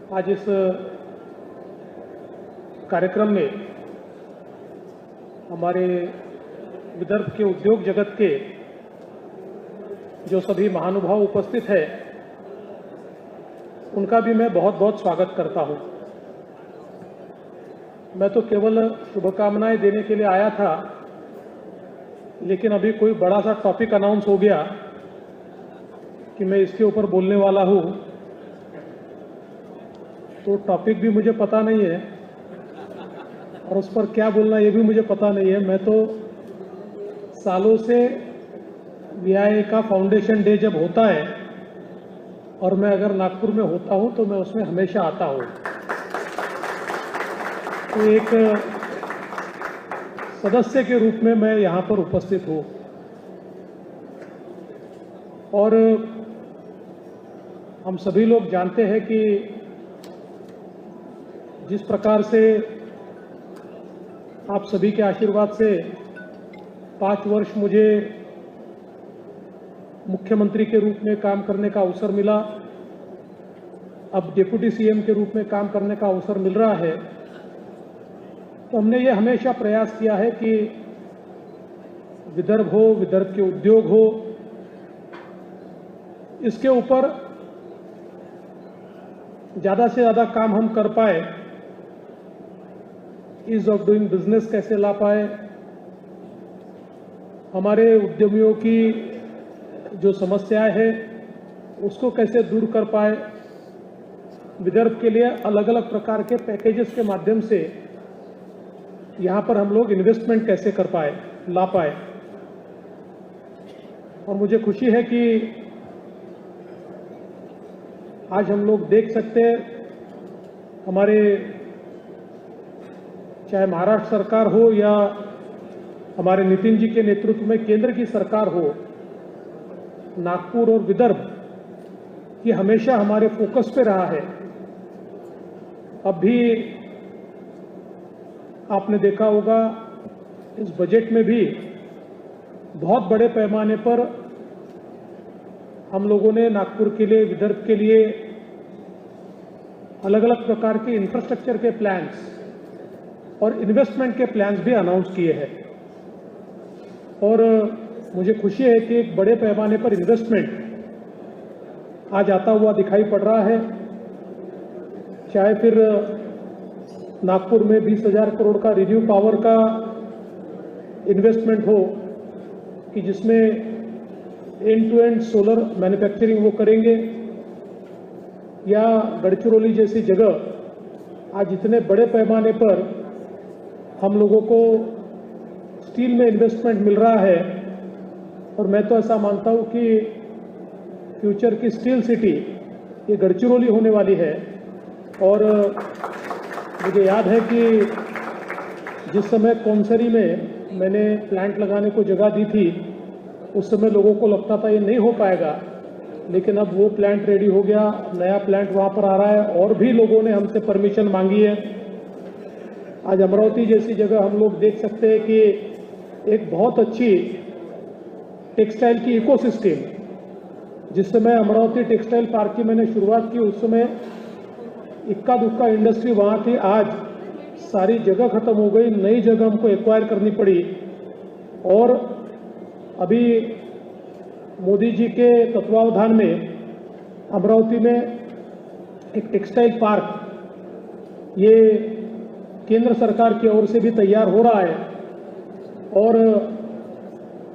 आज इस कार्यक्रम में हमारे विदर्भ के उद्योग जगत के जो सभी महानुभाव उपस्थित हैं, उनका भी मैं बहुत बहुत स्वागत करता हूं। मैं तो केवल शुभकामनाएं देने के लिए आया था, लेकिन अभी कोई बड़ा सा टॉपिक अनाउंस हो गया कि मैं इसके ऊपर बोलने वाला हूं, तो टॉपिक भी मुझे पता नहीं है और उस पर क्या बोलना ये भी मुझे पता नहीं है। मैं तो सालों से VIA का फाउंडेशन डे जब होता है और मैं अगर नागपुर में होता हूं तो मैं उसमें हमेशा आता हूं। तो एक सदस्य के रूप में मैं यहाँ पर उपस्थित हूँ और हम सभी लोग जानते हैं कि जिस प्रकार से आप सभी के आशीर्वाद से 5 वर्ष मुझे मुख्यमंत्री के रूप में काम करने का अवसर मिला, अब डिप्टी CM के रूप में काम करने का अवसर मिल रहा है, तो हमने ये हमेशा प्रयास किया है कि विदर्भ हो, विदर्भ के उद्योग हो, इसके ऊपर ज़्यादा से ज़्यादा काम हम कर पाए, ईज ऑफ डूइंग बिजनेस कैसे ला पाए, हमारे उद्यमियों की जो समस्याएं हैं उसको कैसे दूर कर पाए, विदर्भ के लिए अलग अलग प्रकार के पैकेजेस के माध्यम से यहाँ पर हम लोग इन्वेस्टमेंट कैसे कर पाए, ला पाए। और मुझे खुशी है कि आज हम लोग देख सकते हैं, हमारे चाहे महाराष्ट्र सरकार हो या हमारे नितिन जी के नेतृत्व में केंद्र की सरकार हो, नागपुर और विदर्भ की हमेशा हमारे फोकस पे रहा है। अब भी आपने देखा होगा इस बजट में भी बहुत बड़े पैमाने पर हम लोगों ने नागपुर के लिए, विदर्भ के लिए अलग अलग प्रकार के इंफ्रास्ट्रक्चर के प्लान्स और इन्वेस्टमेंट के प्लान्स भी अनाउंस किए हैं। और मुझे खुशी है कि एक बड़े पैमाने पर इन्वेस्टमेंट आज आता हुआ दिखाई पड़ रहा है, चाहे फिर नागपुर में 20,000 करोड़ का रिन्यू पावर का इन्वेस्टमेंट हो कि जिसमें end to end solar manufacturing वो करेंगे, या गढ़चिरौली जैसी जगह आज इतने बड़े पैमाने पर हम लोगों को स्टील में इन्वेस्टमेंट मिल रहा है। और मैं तो ऐसा मानता हूँ कि फ्यूचर की स्टील सिटी ये गढ़चिरौली होने वाली है। और मुझे याद है कि जिस समय कौनसरी में मैंने प्लांट लगाने को जगह दी थी, उस समय लोगों को लगता था ये नहीं हो पाएगा, लेकिन अब वो प्लांट रेडी हो गया, नया प्लांट वहाँ पर आ रहा है और भी लोगों ने हमसे परमिशन मांगी है। आज अमरावती जैसी जगह हम लोग देख सकते हैं कि एक बहुत अच्छी टेक्सटाइल की इकोसिस्टम, जिस समय अमरावती टेक्सटाइल पार्क की मैंने शुरुआत की उस समय इक्का दुक्का इंडस्ट्री वहाँ थी, आज सारी जगह खत्म हो गई, नई जगह हमको एक्वायर करनी पड़ी। और अभी मोदी जी के तत्वावधान में अमरावती में एक टेक्सटाइल पार्क ये केंद्र सरकार की ओर से भी तैयार हो रहा है और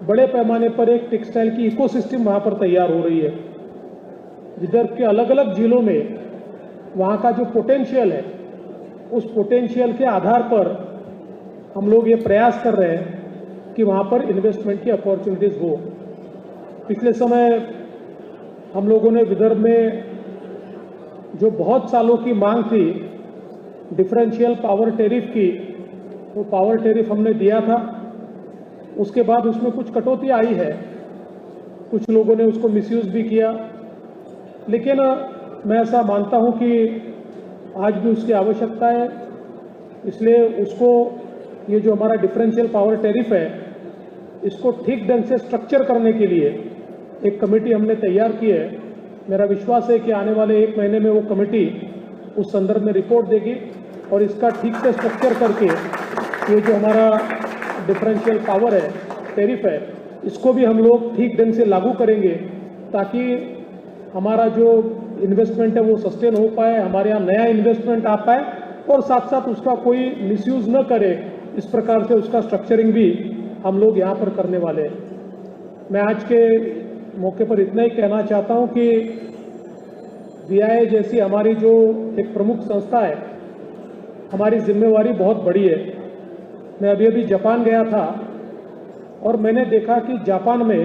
बड़े पैमाने पर एक टेक्सटाइल की इकोसिस्टम वहाँ पर तैयार हो रही है। विदर्भ के अलग अलग जिलों में वहाँ का जो पोटेंशियल है, उस पोटेंशियल के आधार पर हम लोग ये प्रयास कर रहे हैं कि वहाँ पर इन्वेस्टमेंट की अपॉर्चुनिटीज़ हो। पिछले समय हम लोगों ने विदर्भ में जो बहुत सालों की मांग थी डिफरेंशियल पावर टेरिफ की, वो पावर टेरिफ हमने दिया था। उसके बाद उसमें कुछ कटौती आई है, कुछ लोगों ने उसको मिसयूज भी किया, लेकिन मैं ऐसा मानता हूं कि आज भी उसकी आवश्यकता है। इसलिए उसको, ये जो हमारा डिफरेंशियल पावर टेरिफ है, इसको ठीक ढंग से स्ट्रक्चर करने के लिए एक कमेटी हमने तैयार की है। मेरा विश्वास है कि आने वाले 1 महीने में वो कमेटी उस संदर्भ में रिपोर्ट देगी और इसका ठीक से स्ट्रक्चर करके ये जो हमारा डिफरेंशियल पावर है, टैरिफ है, इसको भी हम लोग ठीक ढंग से लागू करेंगे ताकि हमारा जो इन्वेस्टमेंट है वो सस्टेन हो पाए, हमारे यहाँ नया इन्वेस्टमेंट आ पाए और साथ साथ उसका कोई मिसयूज न करे। इस प्रकार से उसका स्ट्रक्चरिंग भी हम लोग यहाँ पर करने वाले हैं। मैं आज के मौके पर इतना ही कहना चाहता हूँ कि BIA जैसी हमारी जो एक प्रमुख संस्था है, हमारी जिम्मेवारी बहुत बड़ी है। मैं अभी जापान गया था और मैंने देखा कि जापान में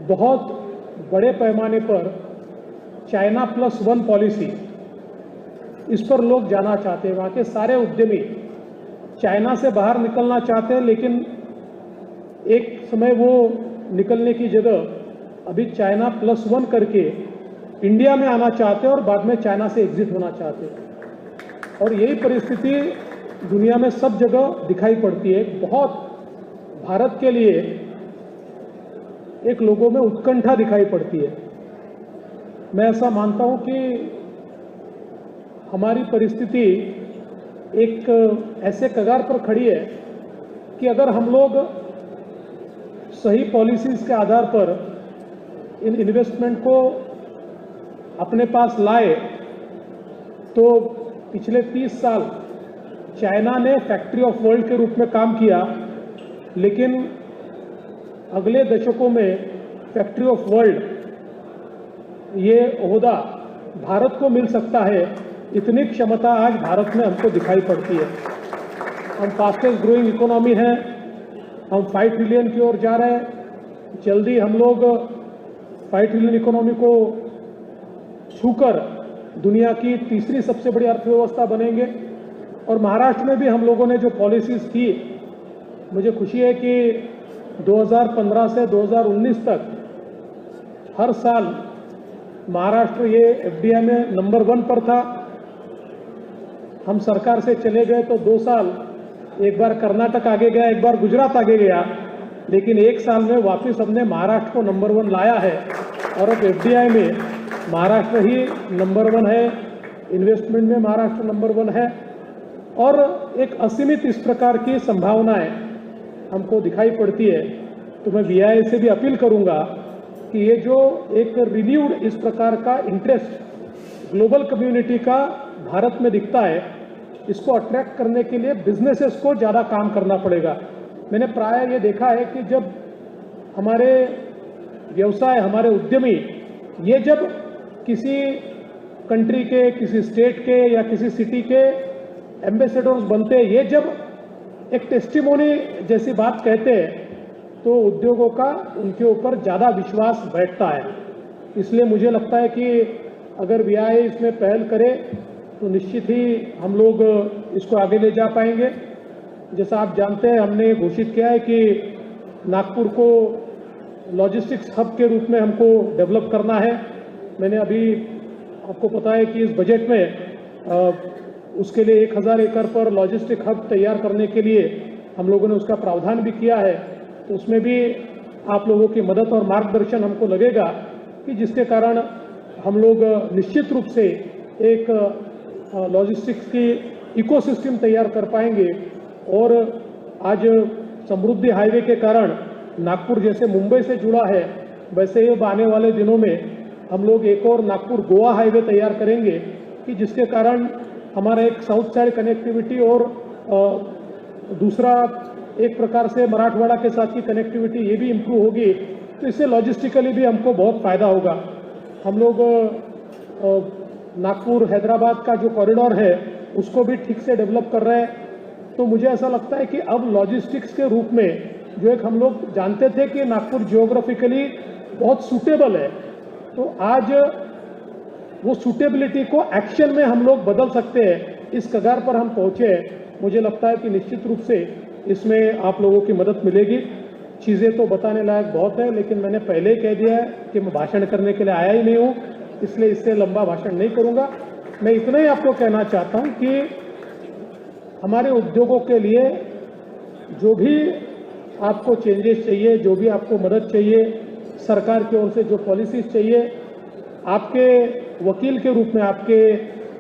बहुत बड़े पैमाने पर चाइना +1 पॉलिसी, इस पर लोग जाना चाहते हैं। वहाँ के सारे उद्यमी चाइना से बाहर निकलना चाहते हैं, लेकिन एक समय वो निकलने की जगह अभी चाइना +1 करके इंडिया में आना चाहते हैं और बाद में चाइना से एग्जिट होना चाहते हैं। और यही परिस्थिति दुनिया में सब जगह दिखाई पड़ती है। बहुत भारत के लिए एक लोगों में उत्कंठा दिखाई पड़ती है। मैं ऐसा मानता हूं कि हमारी परिस्थिति एक ऐसे कगार पर खड़ी है कि अगर हम लोग सही पॉलिसीज के आधार पर इन इन्वेस्टमेंट को अपने पास लाए तो पिछले 30 साल चाइना ने फैक्ट्री ऑफ वर्ल्ड के रूप में काम किया, लेकिन अगले दशकों में फैक्ट्री ऑफ वर्ल्ड ये ओहदा भारत को मिल सकता है। इतनी क्षमता आज भारत में हमको दिखाई पड़ती है। हम फास्टेस्ट ग्रोइंग इकोनॉमी हैं, हम 5 ट्रिलियन की ओर जा रहे हैं। जल्दी हम लोग 5 ट्रिलियन इकोनॉमी को छूकर दुनिया की तीसरी सबसे बड़ी अर्थव्यवस्था बनेंगे। और महाराष्ट्र में भी हम लोगों ने जो पॉलिसीज की, मुझे खुशी है कि 2015 से 2019 तक हर साल महाराष्ट्र ये FDI में नंबर 1 पर था। हम सरकार से चले गए तो 2 साल, एक बार कर्नाटक आगे गया, एक बार गुजरात आगे गया, लेकिन एक साल में वापस हमने महाराष्ट्र को नंबर 1 लाया है। और अब FDI में महाराष्ट्र ही नंबर 1 है, इन्वेस्टमेंट में महाराष्ट्र नंबर 1 है। और एक असीमित इस प्रकार की संभावनाएं हमको दिखाई पड़ती है। तो मैं BIA से भी अपील करूंगा कि ये जो एक रिन्यूड इस प्रकार का इंटरेस्ट ग्लोबल कम्युनिटी का भारत में दिखता है, इसको अट्रैक्ट करने के लिए बिजनेसेस को ज़्यादा काम करना पड़ेगा। मैंने प्राय ये देखा है कि जब हमारे व्यवसाय, हमारे उद्यमी ये जब किसी कंट्री के, किसी स्टेट के या किसी सिटी के एम्बेसडर्स बनते हैं, ये जब एक टेस्टिमोनी जैसी बात कहते हैं तो उद्योगों का उनके ऊपर ज़्यादा विश्वास बैठता है। इसलिए मुझे लगता है कि अगर BIA इसमें पहल करे तो निश्चित ही हम लोग इसको आगे ले जा पाएंगे। जैसा आप जानते हैं, हमने घोषित किया है कि नागपुर को लॉजिस्टिक्स हब के रूप में हमको डेवलप करना है। मैंने अभी, आपको पता है कि इस बजट में उसके लिए 1000 एकड़ पर लॉजिस्टिक हब तैयार करने के लिए हम लोगों ने उसका प्रावधान भी किया है। तो उसमें भी आप लोगों की मदद और मार्गदर्शन हमको लगेगा कि जिसके कारण हम लोग निश्चित रूप से एक लॉजिस्टिक्स की इकोसिस्टम तैयार कर पाएंगे। और आज समृद्धि हाईवे के कारण नागपुर जैसे मुंबई से जुड़ा है, वैसे ही आने वाले दिनों में हम लोग एक और नागपुर गोवा हाईवे तैयार करेंगे कि जिसके कारण हमारा एक साउथ साइड कनेक्टिविटी और दूसरा एक प्रकार से मराठवाड़ा के साथ की कनेक्टिविटी ये भी इम्प्रूव होगी। तो इससे लॉजिस्टिकली भी हमको बहुत फ़ायदा होगा। हम लोग नागपुर हैदराबाद का जो कॉरिडोर है उसको भी ठीक से डेवलप कर रहे हैं। तो मुझे ऐसा लगता है कि अब लॉजिस्टिक्स के रूप में जो एक हम लोग जानते थे कि नागपुर जियोग्राफिकली बहुत सूटेबल है, तो आज वो सूटेबिलिटी को एक्शन में हम लोग बदल सकते हैं। इस कगार पर हम पहुँचे हैं। मुझे लगता है कि निश्चित रूप से इसमें आप लोगों की मदद मिलेगी। चीज़ें तो बताने लायक बहुत है, लेकिन मैंने पहले ही कह दिया है कि मैं भाषण करने के लिए आया ही नहीं हूँ, इसलिए इससे लंबा भाषण नहीं करूँगा। मैं इतना ही आपको कहना चाहता हूँ कि हमारे उद्योगों के लिए जो भी आपको चेंजेस चाहिए, जो भी आपको मदद चाहिए, सरकार की ओर से जो पॉलिसीज चाहिए, आपके वकील के रूप में, आपके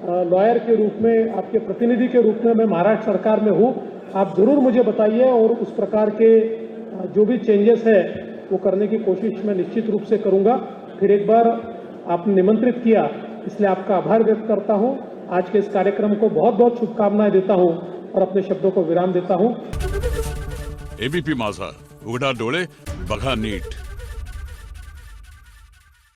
लॉयर के रूप में, आपके प्रतिनिधि के रूप में मैं महाराष्ट्र सरकार में हूँ। आप जरूर मुझे बताइए और उस प्रकार के जो भी चेंजेस है वो करने की कोशिश मैं निश्चित रूप से करूंगा। फिर एक बार आपने निमंत्रित किया, इसलिए आपका आभार व्यक्त करता हूं। आज के इस कार्यक्रम को बहुत बहुत शुभकामनाएं देता हूं और अपने शब्दों को विराम देता हूं। एबीपी माझा, उघडा डोळे बघा नीट।